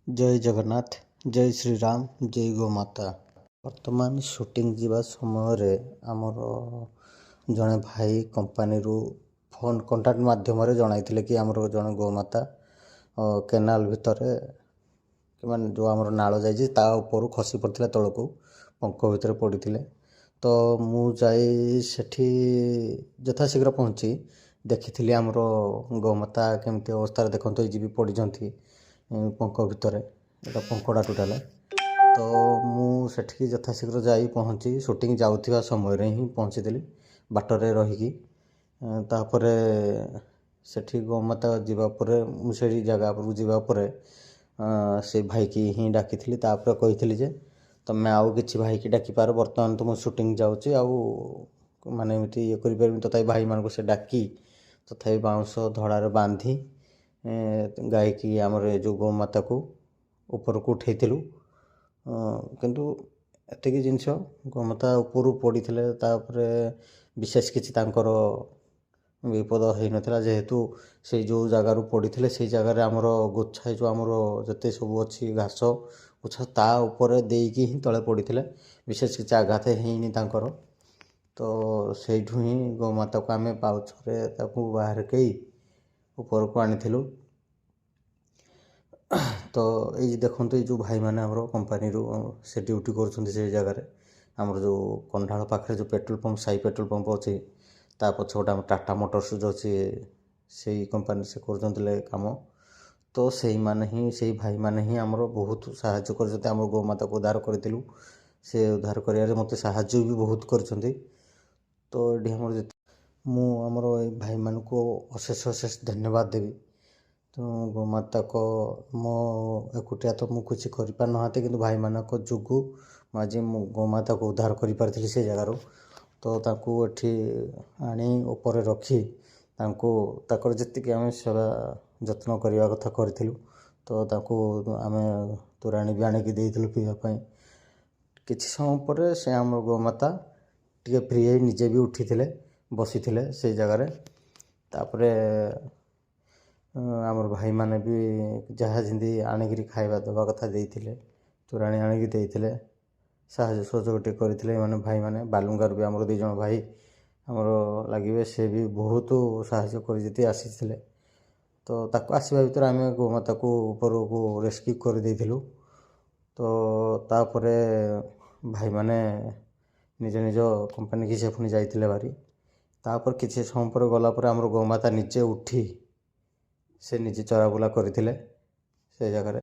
जय जगन्नाथ जय श्री राम जय गोमाता। वर्तमान शूटिंग जीवा समय आमर जड़े भाई कंपानी फोन कंटाक्ट माध्यम जन कि आमर जड़े गोमाता केनाल भितर कि जो आमर नाल जापर खसी पड़ता तौक पंख भितर पड़ते तो मुझे यथाशीघ्र पहुँची देखी आमर गोमाता केमती अवस्था देखते ये भी पड़ी पंख भितर एटा पंखड़ा टोटाल तो मुझे यथाशीघ्र जा पहुँची शूटिंग जाऊा समय ही पहुँची बाटरे रहीकि तापर से गोमाता जावापर मुझे जगह पर जावापर से भाई की ही डाकी कही जे तुम आउ कि भाई की डाकी पार बर्तमान तो मुझे शूटिंग जाऊँगी माने एमती ये कर तथा भाई मान से डाकी तथा बाउंश धड़ार बांधी गाई की आमर जो गोमाता को ऊपर को उठे किंतु एतिक जिनस गोमाता ऊपर पड़ी विशेष किसी विपद हो नाला जेहेतु से जो जगार पड़ी से जगार आमर गोछा जो आमर जिते सब अच्छी घास गोछा ता ऊपर देकी ही तले पड़ी विशेष किसी आघात होनी तो सेठू ही गोमाता को आम पाउछरे बाहर कई ऊपर को आनी तो ये देखो ये जो भाई मैंने कंपानी से ड्यूटी कर जगार आमर जो कंढाल पाखे जो petrol pump Sai petrol pump अच्छी पछपटे आम टाटा मोटर्स जो अच्छी से कंपानी से कर काम तो से ही भाई मैंने ही आमर बहुत साहाय्य कर गोमाता को उद्धार करूँ से उद्धार कर मत साहाय्य भी बहुत कर तो ये आमर भाई मान को अशेष अशेष धन्यवाद देवी तो गोमाता को मो एकुटिया तो मुझे किसी कर ना कि भाई मान जो आज गोमाता को उद्धार कर पारी से जगार तो ये आनी ऊपर रखी जी आम सेवा जत्न करने कथा करूँ तो आम तोराणी भी आणिकी देलु पीवाई किसी समय पर से आम गोमाता टे फ्री निजे भी उठी बसी से जगार तापर आमर भाई माने भी जहाँ जमी आणिक खाଇବା देवा कथा देते तोराणी आणिक देते साहय सहयोग टे करते मैंने भाई मैंने बालुंगार भी आमर 2 जन भाई आमर लगे से भी बहुत साहय कर आसी तो आसवा भर आम गोमाता को ऊपर को रेस्क्यू कर देलु तो तापर भाई मैंने निज निज कंपानी की से पुणी जाते बारी तापर किसी समय पर गलापर आमर गोमाता निजे उठी से निजे चराबुला करते से जगह